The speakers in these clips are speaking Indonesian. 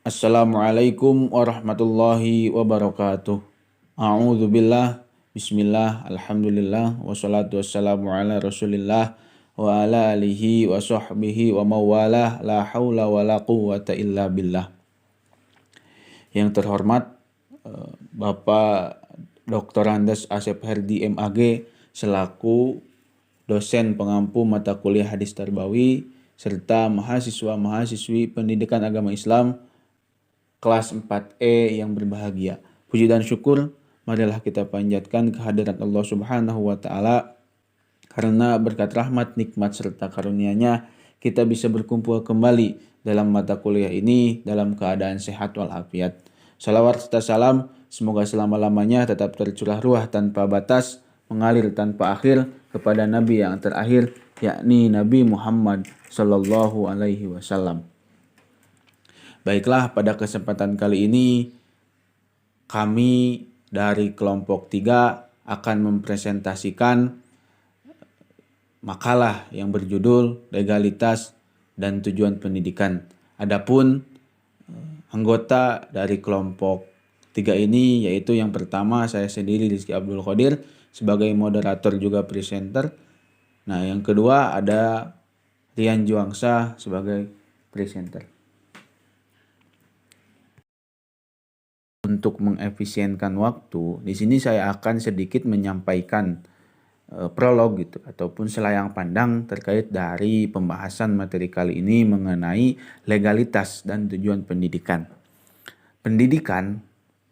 Assalamualaikum warahmatullahi wabarakatuh. A'udzubillah, bismillah, alhamdulillah, wassalatu wassalamu ala rasulillah wa ala alihi wa sahbihi wa mawalah, la hawla wa la quwwata illa billah. Yang terhormat Bapak Dr. Andes Asep Herdi MAG selaku dosen pengampu mata kuliah hadis tarbawi serta mahasiswa-mahasiswi pendidikan agama Islam kelas 4E yang berbahagia. Puji dan syukur marilah kita panjatkan kehadirat Allah Subhanahu wa taala karena berkat rahmat, nikmat serta karunia-Nya kita bisa berkumpul kembali dalam mata kuliah ini dalam keadaan sehat walafiat. Salawat serta salam semoga selama-lamanya tetap tercurah ruah tanpa batas, mengalir tanpa akhir kepada Nabi yang terakhir, yakni Nabi Muhammad Sallallahu Alaihi Wasallam. Baiklah, pada kesempatan kali ini kami dari kelompok 3 akan mempresentasikan makalah yang berjudul Legalitas dan Tujuan Pendidikan. Adapun anggota dari kelompok 3 ini yaitu yang pertama saya sendiri Rizky Abdul Qadir sebagai moderator juga presenter. Nah, yang kedua ada Rian Juangsa sebagai presenter. Untuk mengefisienkan waktu, di sini saya akan sedikit menyampaikan prolog gitu ataupun selayang pandang terkait dari pembahasan materi kali ini mengenai legalitas dan tujuan pendidikan. Pendidikan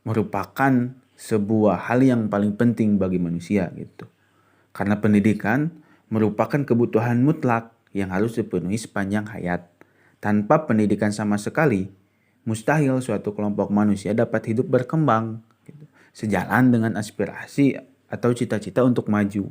merupakan sebuah hal yang paling penting bagi manusia gitu. Karena pendidikan merupakan kebutuhan mutlak yang harus dipenuhi sepanjang hayat. Tanpa pendidikan sama sekali, mustahil suatu kelompok manusia dapat hidup berkembang gitu, sejalan dengan aspirasi atau cita-cita untuk maju,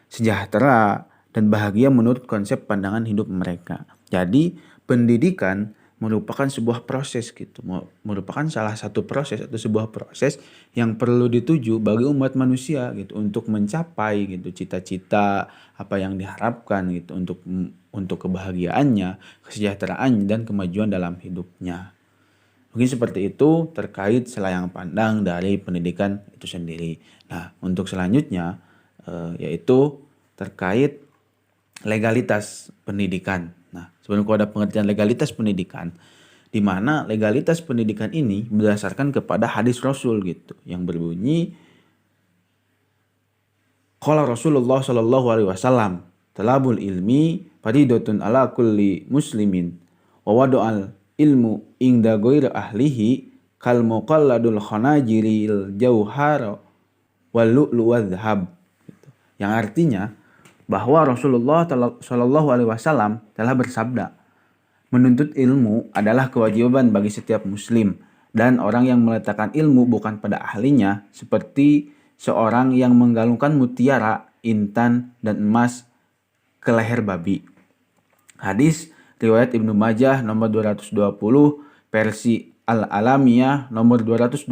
sejahtera dan bahagia menurut konsep pandangan hidup mereka. Jadi pendidikan merupakan sebuah proses gitu, merupakan salah satu proses atau sebuah proses yang perlu dituju bagi umat manusia gitu untuk mencapai gitu cita-cita apa yang diharapkan gitu untuk kebahagiaannya, kesejahteraannya dan kemajuan dalam hidupnya. Mungkin seperti itu terkait selayang pandang dari pendidikan itu sendiri. Nah, untuk selanjutnya yaitu terkait legalitas pendidikan. Nah, sebenarnya ada pengertian legalitas pendidikan, di mana legalitas pendidikan ini berdasarkan kepada hadis Rasul gitu, yang berbunyi qala Rasulullah sallallahu alaihi wasallam, talabul ilmi faridatun ala kulli muslimin wa wadu'al ilmu ingda ghairi ahlihi kal muqalladul khanajiril jauhar wal lu'lu wadhhab gitu. Yang artinya bahwa Rasulullah Shallallahu Alaihi Wasallam telah bersabda, menuntut ilmu adalah kewajiban bagi setiap muslim dan orang yang meletakkan ilmu bukan pada ahlinya seperti seorang yang menggalungkan mutiara, intan dan emas ke leher babi. Hadis riwayat Ibnu Majah nomor 220, versi Al-Alamiyah nomor 220,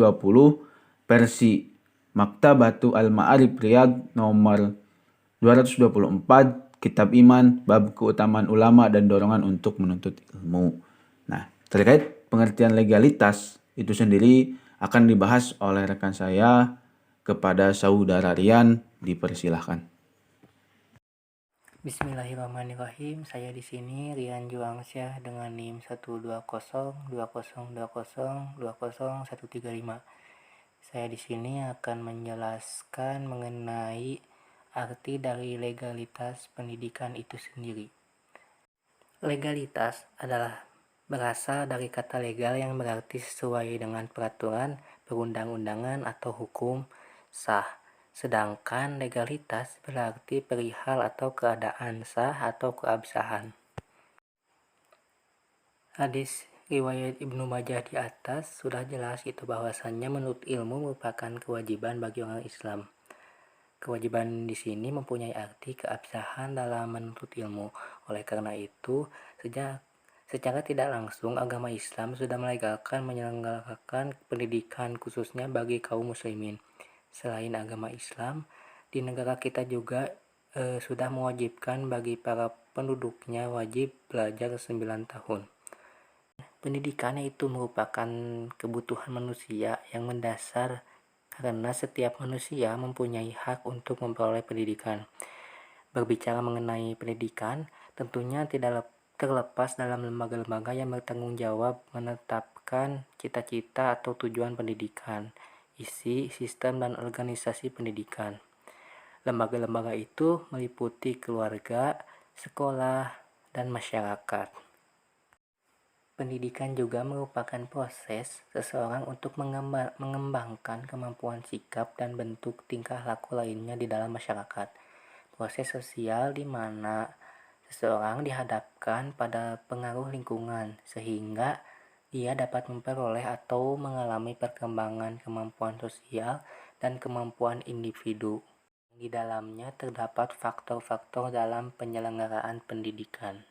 versi Maktabatu Al-Ma'arif Riyadh nomor 224, Kitab Iman, bab keutamaan ulama dan dorongan untuk menuntut ilmu. Nah, terkait pengertian legalitas itu sendiri akan dibahas oleh rekan saya kepada saudara Rian, dipersilahkan. Bismillahirrahmanirrahim. Saya di sini Rian Juangsyah dengan NIM 1202020201335. Saya di sini akan menjelaskan mengenai arti dari legalitas pendidikan itu sendiri. Legalitas adalah berasal dari kata legal yang berarti sesuai dengan peraturan, perundang-undangan atau hukum sah. Sedangkan legalitas berarti perihal atau keadaan sah atau keabsahan. Hadis riwayat Ibnu Majah di atas sudah jelas itu bahwasannya menuntut ilmu merupakan kewajiban bagi orang Islam. Kewajiban di sini mempunyai arti keabsahan dalam menuntut ilmu. Oleh karena itu, secara tidak langsung agama Islam sudah melegalkan menyelenggarakan pendidikan khususnya bagi kaum muslimin. Selain agama Islam, di negara kita juga sudah mewajibkan bagi para penduduknya wajib belajar 9 tahun. Pendidikan itu merupakan kebutuhan manusia yang mendasar karena setiap manusia mempunyai hak untuk memperoleh pendidikan. Berbicara mengenai pendidikan, tentunya tidak terlepas dalam lembaga-lembaga yang bertanggung jawab menetapkan cita-cita atau tujuan pendidikan, isi, sistem, dan organisasi pendidikan. Lembaga-lembaga itu meliputi keluarga, sekolah, dan masyarakat. Pendidikan juga merupakan proses seseorang untuk mengembangkan kemampuan sikap dan bentuk tingkah laku lainnya di dalam masyarakat. Proses sosial di mana seseorang dihadapkan pada pengaruh lingkungan sehingga ia dapat memperoleh atau mengalami perkembangan kemampuan sosial dan kemampuan individu. Di dalamnya terdapat faktor-faktor dalam penyelenggaraan pendidikan.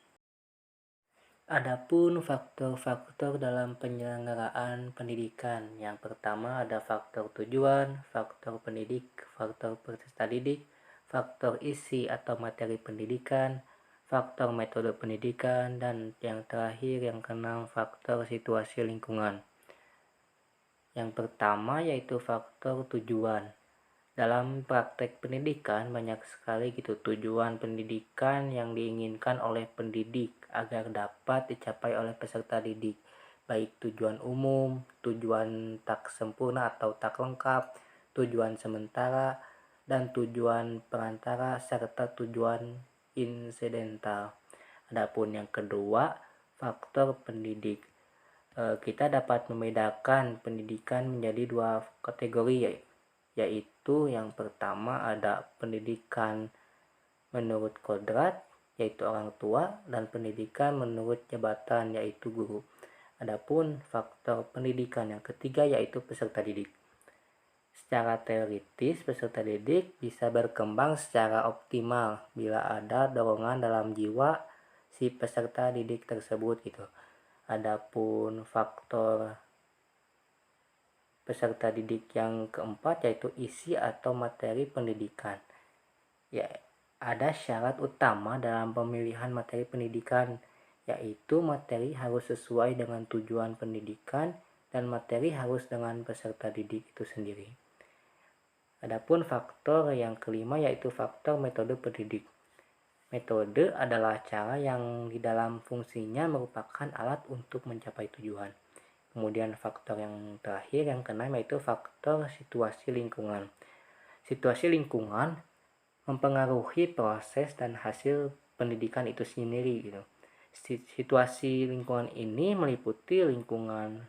Adapun faktor-faktor dalam penyelenggaraan pendidikan, yang pertama ada faktor tujuan, faktor pendidik, faktor peserta didik, faktor isi atau materi pendidikan, faktor metode pendidikan, dan yang terakhir yang keenam faktor situasi lingkungan. Yang pertama yaitu faktor tujuan. Dalam praktek pendidikan banyak sekali tujuan pendidikan yang diinginkan oleh pendidik agar dapat dicapai oleh peserta didik, baik tujuan umum, tujuan tak sempurna atau tak lengkap, tujuan sementara, dan tujuan perantara serta tujuan insidental. Adapun yang kedua, faktor pendidik. Kita dapat membedakan pendidikan menjadi dua kategori, yaitu yang pertama ada pendidikan menurut kodrat, yaitu orang tua, dan pendidikan menurut jabatan, yaitu guru. Adapun faktor pendidikan yang ketiga yaitu peserta didik. Secara teoritis, peserta didik bisa berkembang secara optimal bila ada dorongan dalam jiwa si peserta didik tersebut Adapun faktor peserta didik yang keempat yaitu isi atau materi pendidikan. Ya, ada syarat utama dalam pemilihan materi pendidikan, yaitu materi harus sesuai dengan tujuan pendidikan dan materi harus dengan peserta didik itu sendiri. Adapun faktor yang kelima yaitu faktor metode pendidik. Metode adalah cara yang di dalam fungsinya merupakan alat untuk mencapai tujuan. Kemudian faktor yang terakhir yang keenam yaitu faktor situasi lingkungan. Situasi lingkungan mempengaruhi proses dan hasil pendidikan itu sendiri Situasi lingkungan ini meliputi lingkungan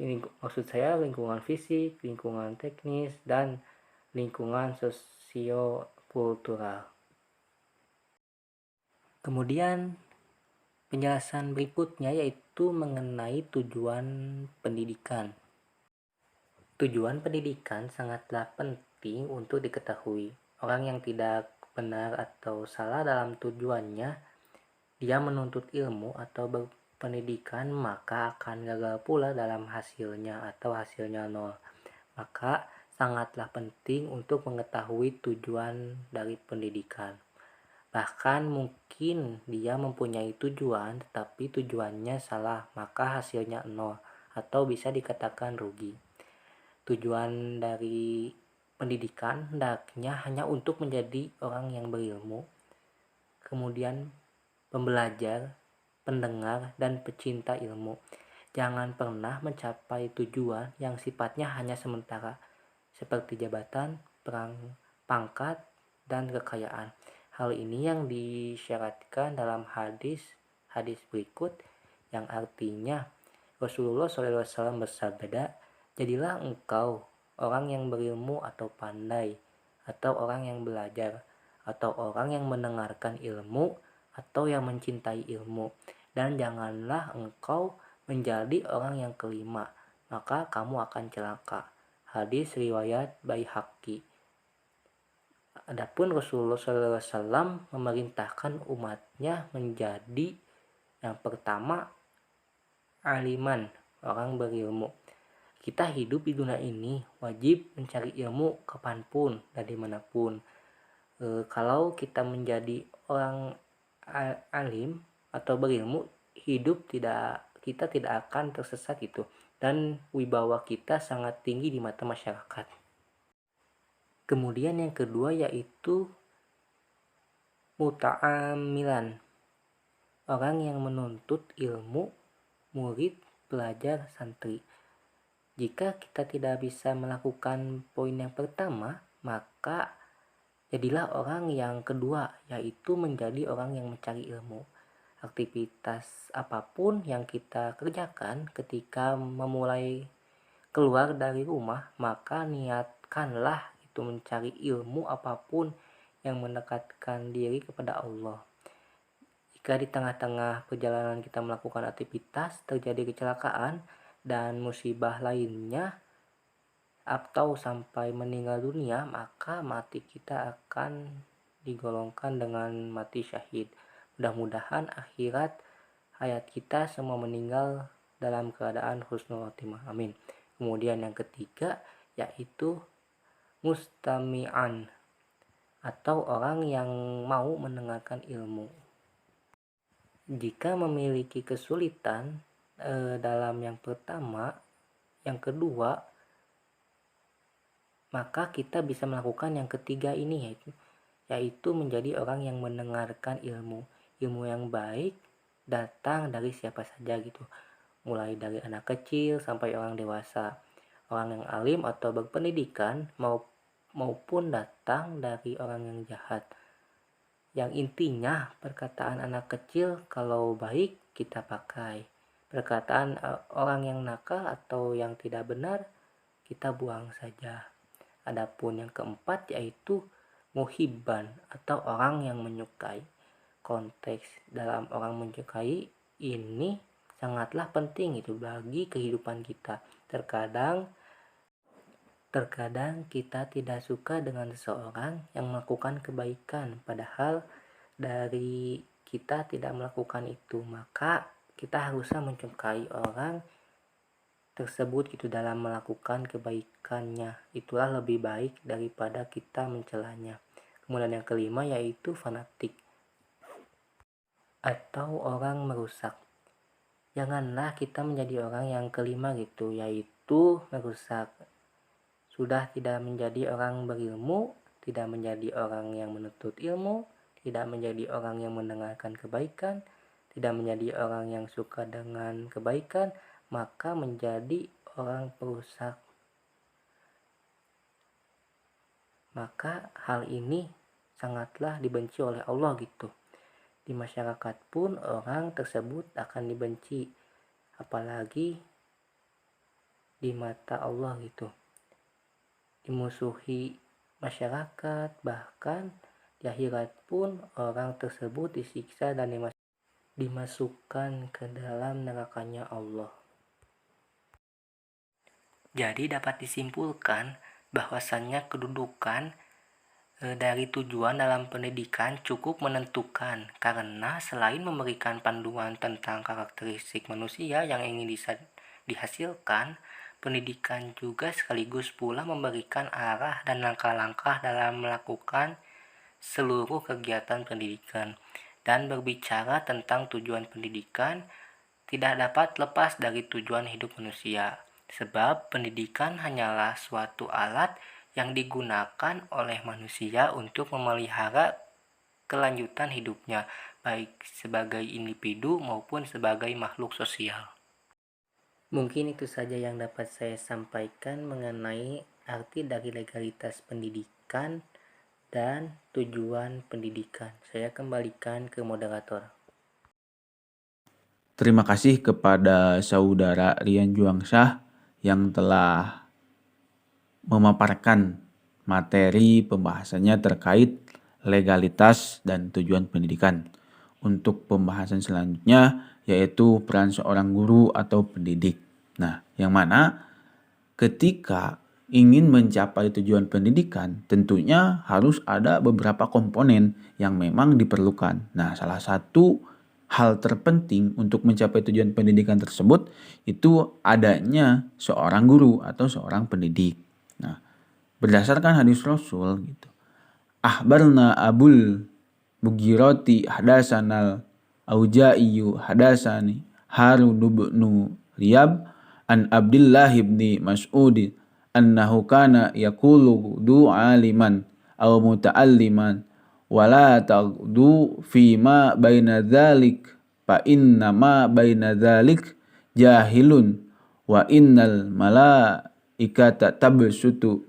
lingkungan fisik, lingkungan teknis, dan lingkungan sosiokultural. Kemudian penjelasan berikutnya yaitu mengenai tujuan pendidikan. Tujuan pendidikan sangatlah penting untuk diketahui. Orang yang tidak benar atau salah dalam tujuannya, dia menuntut ilmu atau berpendidikan, maka akan gagal pula dalam hasilnya atau hasilnya nol. Maka sangatlah penting untuk mengetahui tujuan dari pendidikan. Bahkan mungkin dia mempunyai tujuan tetapi tujuannya salah, maka hasilnya nol atau bisa dikatakan rugi. Tujuan dari pendidikan hendaknya hanya untuk menjadi orang yang berilmu, kemudian pembelajar, pendengar, dan pecinta ilmu. Jangan pernah mencapai tujuan yang sifatnya hanya sementara, seperti jabatan, pangkat, dan kekayaan. Hal ini yang disyaratkan dalam hadis berikut yang artinya Rasulullah SAW bersabda, jadilah engkau orang yang berilmu atau pandai, atau orang yang belajar, atau orang yang mendengarkan ilmu, atau yang mencintai ilmu, dan janganlah engkau menjadi orang yang kelima, maka kamu akan celaka. Hadis riwayat Baihaqi. Adapun Rasulullah SAW memerintahkan umatnya menjadi yang pertama aliman, orang berilmu. Kita hidup di dunia ini wajib mencari ilmu kapanpun dan dimanapun. Kalau kita menjadi orang alim atau berilmu, kita tidak akan tersesat gitu, dan wibawa kita sangat tinggi di mata masyarakat. Kemudian yang kedua yaitu muta'amilan, orang yang menuntut ilmu, murid, pelajar, santri. Jika kita tidak bisa melakukan poin yang pertama, maka jadilah orang yang kedua, yaitu menjadi orang yang mencari ilmu. Aktivitas apapun yang kita kerjakan ketika memulai keluar dari rumah, maka niatkanlah itu mencari ilmu apapun yang mendekatkan diri kepada Allah. Jika di tengah-tengah perjalanan kita melakukan aktivitas terjadi kecelakaan dan musibah lainnya atau sampai meninggal dunia, maka mati kita akan digolongkan dengan mati syahid. Mudah-mudahan akhirat hayat kita semua meninggal dalam keadaan husnul khotimah. Amin. Kemudian yang ketiga yaitu mustami'an, atau orang yang mau mendengarkan ilmu. Jika memiliki kesulitan dalam yang pertama, yang kedua, maka kita bisa melakukan yang ketiga ini, yaitu menjadi orang yang mendengarkan ilmu. Ilmu yang baik datang dari siapa saja gitu, mulai dari anak kecil sampai orang dewasa. Orang yang alim atau berpendidikan maupun datang dari orang yang jahat. Yang intinya perkataan anak kecil kalau baik kita pakai, perkataan orang yang nakal atau yang tidak benar kita buang saja. Adapun yang keempat yaitu muhibban, atau orang yang menyukai. Konteks dalam orang menyukai ini sangatlah penting itu bagi kehidupan kita. Terkadang kita tidak suka dengan seseorang yang melakukan kebaikan, padahal dari kita tidak melakukan itu, maka kita harusnya menyukai orang tersebut gitu dalam melakukan kebaikannya. Itulah lebih baik daripada kita mencelanya. Kemudian yang kelima yaitu fanatik, atau orang merusak. Janganlah kita menjadi orang yang kelima gitu, yaitu merusak. Sudah tidak menjadi orang berilmu, tidak menjadi orang yang menuntut ilmu, tidak menjadi orang yang mendengarkan kebaikan, tidak menjadi orang yang suka dengan kebaikan, maka menjadi orang perusak. Maka hal ini sangatlah dibenci oleh Allah gitu. Di masyarakat pun orang tersebut akan dibenci, apalagi di mata Allah gitu. Dimusuhi masyarakat, bahkan di akhirat pun orang tersebut disiksa dan dimasukkan ke dalam nerakanya Allah. Jadi dapat disimpulkan bahwasannya kedudukan dari tujuan dalam pendidikan cukup menentukan, karena selain memberikan panduan tentang karakteristik manusia yang ingin dihasilkan, pendidikan juga sekaligus pula memberikan arah dan langkah-langkah dalam melakukan seluruh kegiatan pendidikan. Dan berbicara tentang tujuan pendidikan tidak dapat lepas dari tujuan hidup manusia, sebab pendidikan hanyalah suatu alat yang digunakan oleh manusia untuk memelihara kelanjutan hidupnya, baik sebagai individu maupun sebagai makhluk sosial. Mungkin itu saja yang dapat saya sampaikan mengenai arti dari legalitas pendidikan dan tujuan pendidikan. Saya kembalikan ke moderator. Terima kasih kepada saudara Rian Juangsyah yang telah memaparkan materi pembahasannya terkait legalitas dan tujuan pendidikan. Untuk pembahasan selanjutnya yaitu peran seorang guru atau pendidik. Nah, yang mana ketika ingin mencapai tujuan pendidikan tentunya harus ada beberapa komponen yang memang diperlukan. Nah, salah satu hal terpenting untuk mencapai tujuan pendidikan tersebut itu adanya seorang guru atau seorang pendidik. Nah, berdasarkan hadis Rasul gitu. Ahbarna Abul Bugiroti hadasanal Auja'i hadasani Harun bin Riyab an Abdullah ibni Mas'ud annahu kana yaqulu du aliman aw muta'alliman wala tagdu fi ma baina dzalik fa inna ma baina dzalik jahilun wa innal malaikata tabsutu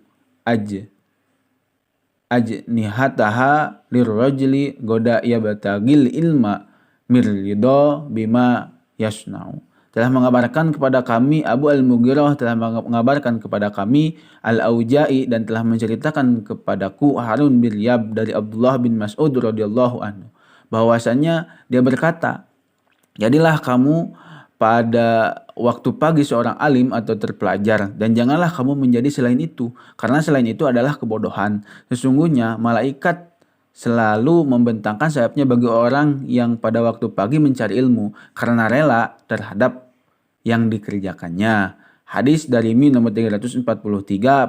ajnihataha lirrajuli goda yabtagil ilma mirridho bima yasna'u. Telah mengabarkan kepada kami Abu Al-Mughirah telah mengabarkan kepada kami Al-Auja'i dan telah menceritakan kepadaku Harun bin Riyab dari Abdullah bin Mas'ud radhiyallahu anhu bahwasanya dia berkata, jadilah kamu pada waktu pagi seorang alim atau terpelajar dan janganlah kamu menjadi selain itu karena selain itu adalah kebodohan. Sesungguhnya malaikat selalu membentangkan sayapnya bagi orang yang pada waktu pagi mencari ilmu karena rela terhadap yang dikerjakannya. Hadis dari Mi nomor 343,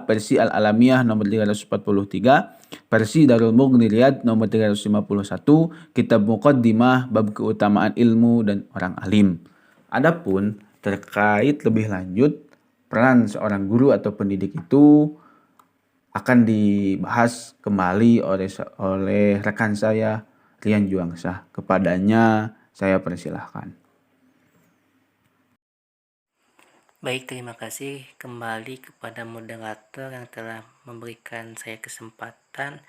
versi Al-Alamiyah nomor 343, versi Darul Mughni Riyad nomor 351, Kitab Muqaddimah bab keutamaan ilmu dan orang alim. Adapun terkait lebih lanjut peran seorang guru atau pendidik itu akan dibahas kembali oleh rekan saya Rian Juangsah. Kepadanya saya persilahkan. Baik, terima kasih kembali kepada moderator yang telah memberikan saya kesempatan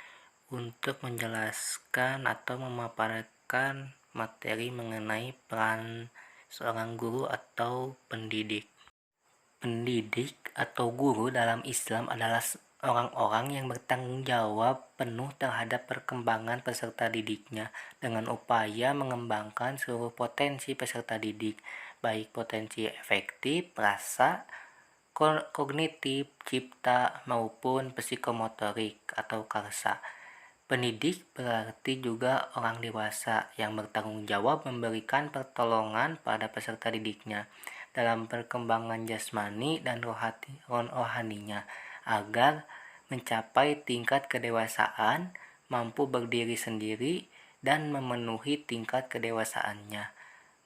untuk menjelaskan atau memaparkan materi mengenai peran seorang guru atau pendidik. Pendidik atau guru dalam Islam adalah orang-orang yang bertanggung jawab penuh terhadap perkembangan peserta didiknya dengan upaya mengembangkan seluruh potensi peserta didik, baik potensi efektif, rasa, kognitif, cipta, maupun psikomotorik atau karsa. Pendidik berarti juga orang dewasa yang bertanggung jawab memberikan pertolongan pada peserta didiknya dalam perkembangan jasmani dan rohaninya agar mencapai tingkat kedewasaan, mampu berdiri sendiri dan memenuhi tingkat kedewasaannya,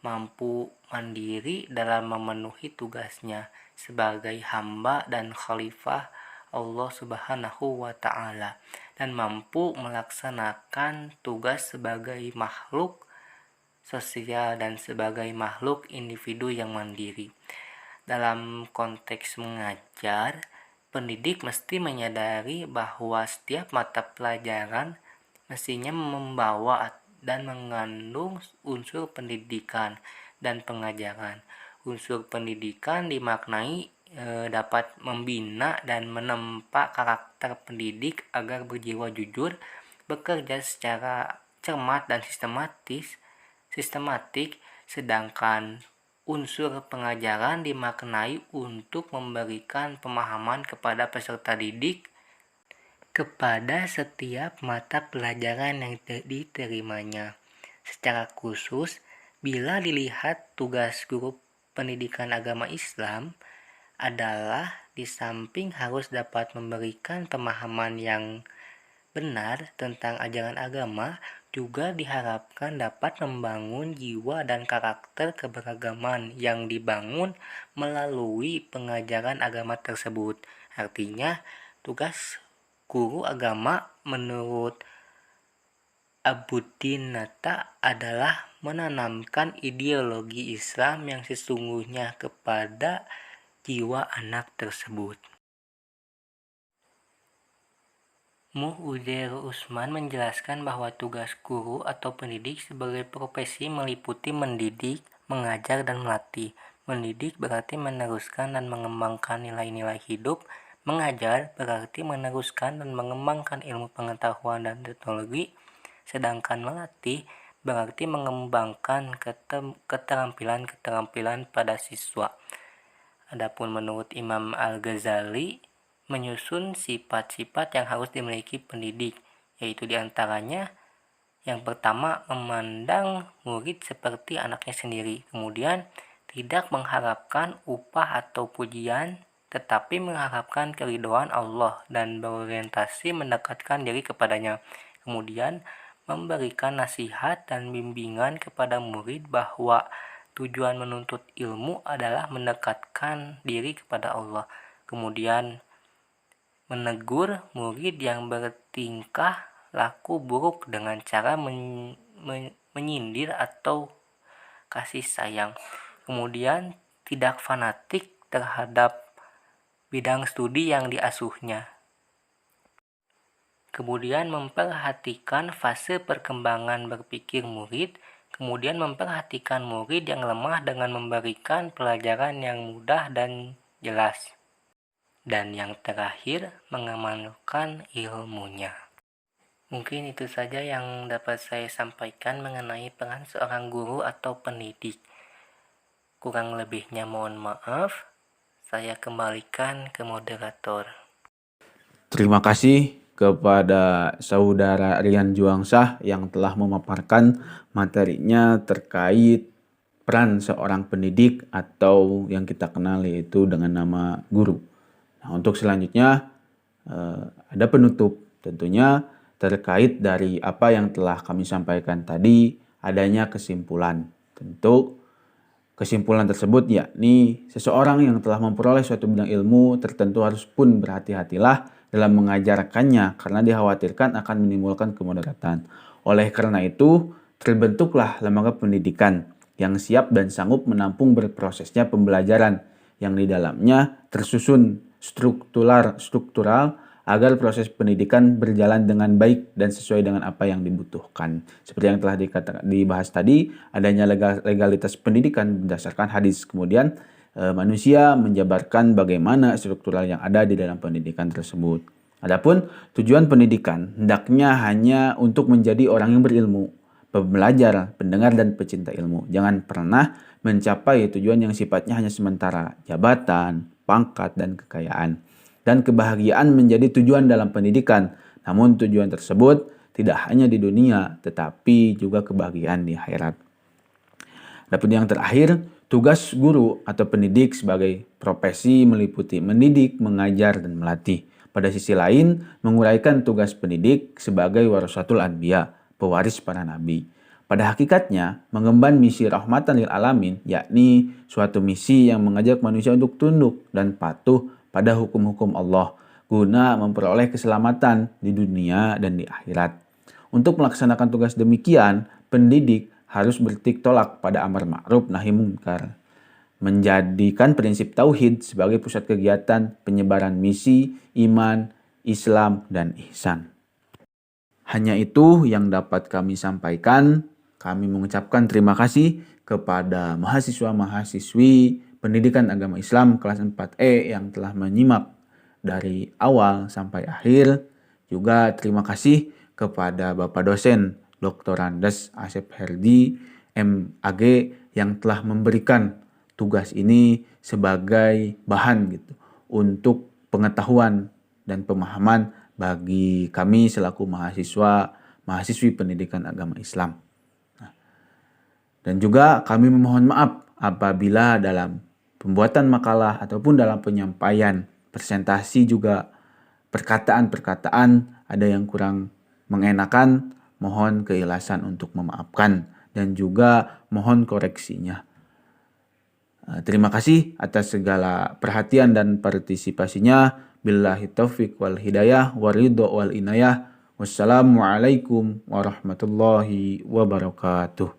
mampu mandiri dalam memenuhi tugasnya sebagai hamba dan khalifah Allah Subhanahu wa Ta'ala, dan mampu melaksanakan tugas sebagai makhluk sosial dan sebagai makhluk individu yang mandiri. Dalam konteks mengajar, pendidik mesti menyadari bahwa setiap mata pelajaran mestinya membawa dan mengandung unsur pendidikan dan pengajaran. Unsur pendidikan dimaknai dapat membina dan menempa karakter pendidik agar berjiwa jujur, bekerja secara cermat dan sistematik, sedangkan unsur pengajaran dimaknai untuk memberikan pemahaman kepada peserta didik kepada setiap mata pelajaran yang diterimanya. Secara khusus, bila dilihat tugas guru pendidikan agama Islam adalah di samping harus dapat memberikan pemahaman yang benar tentang ajaran agama, juga diharapkan dapat membangun jiwa dan karakter keberagaman yang dibangun melalui pengajaran agama tersebut. Artinya, tugas guru agama menurut Abuddin Nata adalah menanamkan ideologi Islam yang sesungguhnya kepada jiwa anak tersebut. Mu'udzer Usman menjelaskan bahwa tugas guru atau pendidik sebagai profesi meliputi mendidik, mengajar, dan melatih. Mendidik berarti meneruskan dan mengembangkan nilai-nilai hidup. Mengajar berarti meneruskan dan mengembangkan ilmu pengetahuan dan teknologi. Sedangkan melatih berarti mengembangkan keterampilan-keterampilan pada siswa. Adapun menurut Imam Al-Ghazali, menyusun sifat-sifat yang harus dimiliki pendidik, yaitu diantaranya yang pertama, memandang murid seperti anaknya sendiri. Kemudian, tidak mengharapkan upah atau pujian, tetapi mengharapkan keridhaan Allah dan berorientasi mendekatkan diri kepadanya. Kemudian, memberikan nasihat dan bimbingan kepada murid bahwa tujuan menuntut ilmu adalah mendekatkan diri kepada Allah. Kemudian menegur murid yang bertingkah laku buruk dengan cara menyindir atau kasih sayang. Kemudian tidak fanatik terhadap bidang studi yang diasuhnya. Kemudian memperhatikan fase perkembangan berpikir murid, kemudian memperhatikan murid yang lemah dengan memberikan pelajaran yang mudah dan jelas. Dan yang terakhir, mengamalkan ilmunya. Mungkin itu saja yang dapat saya sampaikan mengenai peran seorang guru atau pendidik. Kurang lebihnya mohon maaf. Saya kembalikan ke moderator. Terima kasih kepada Saudara Rian Juangsah yang telah memaparkan materinya terkait peran seorang pendidik atau yang kita kenal yaitu dengan nama guru. Nah, untuk selanjutnya ada penutup tentunya terkait dari apa yang telah kami sampaikan tadi, adanya kesimpulan. Tentu kesimpulan tersebut yakni seseorang yang telah memperoleh suatu bidang ilmu tertentu harus pun berhati-hatilah dalam mengajarkannya karena dikhawatirkan akan menimbulkan kemudaratan. Oleh karena itu, terbentuklah lembaga pendidikan yang siap dan sanggup menampung berprosesnya pembelajaran yang di dalamnya tersusun struktural agar proses pendidikan berjalan dengan baik dan sesuai dengan apa yang dibutuhkan. Seperti yang telah dibahas tadi, adanya legalitas pendidikan berdasarkan hadis. Kemudian manusia menjabarkan bagaimana struktural yang ada di dalam pendidikan tersebut. Adapun tujuan pendidikan hendaknya hanya untuk menjadi orang yang berilmu, pembelajar, pendengar, dan pecinta ilmu. Jangan pernah mencapai tujuan yang sifatnya hanya sementara, jabatan, pangkat, dan kekayaan. Dan kebahagiaan menjadi tujuan dalam pendidikan. Namun tujuan tersebut tidak hanya di dunia, tetapi juga kebahagiaan di akhirat. Adapun yang terakhir, tugas guru atau pendidik sebagai profesi meliputi mendidik, mengajar, dan melatih. Pada sisi lain, menguraikan tugas pendidik sebagai warasatul anbiya, pewaris para nabi. Pada hakikatnya, mengemban misi rahmatan lil alamin, yakni suatu misi yang mengajak manusia untuk tunduk dan patuh pada hukum-hukum Allah guna memperoleh keselamatan di dunia dan di akhirat. Untuk melaksanakan tugas demikian, pendidik harus bertiktolak pada amar ma'ruf nahi munkar, menjadikan prinsip tauhid sebagai pusat kegiatan penyebaran misi, iman, Islam, dan ihsan. Hanya itu yang dapat kami sampaikan. Kami mengucapkan terima kasih kepada mahasiswa-mahasiswi Pendidikan Agama Islam kelas 4E yang telah menyimak dari awal sampai akhir. Juga terima kasih kepada Bapak dosen Dr. Andes Asep Herdi MAG yang telah memberikan tugas ini sebagai bahan gitu untuk pengetahuan dan pemahaman bagi kami selaku mahasiswi Pendidikan Agama Islam. Dan juga kami memohon maaf apabila dalam pembuatan makalah ataupun dalam penyampaian presentasi juga perkataan-perkataan ada yang kurang mengenakan, mohon keikhlasan untuk memaafkan dan juga mohon koreksinya. Terima kasih atas segala perhatian dan partisipasinya. Billahi taufiq wal hidayah waridho wal inayah. Wassalamualaikum warahmatullahi wabarakatuh.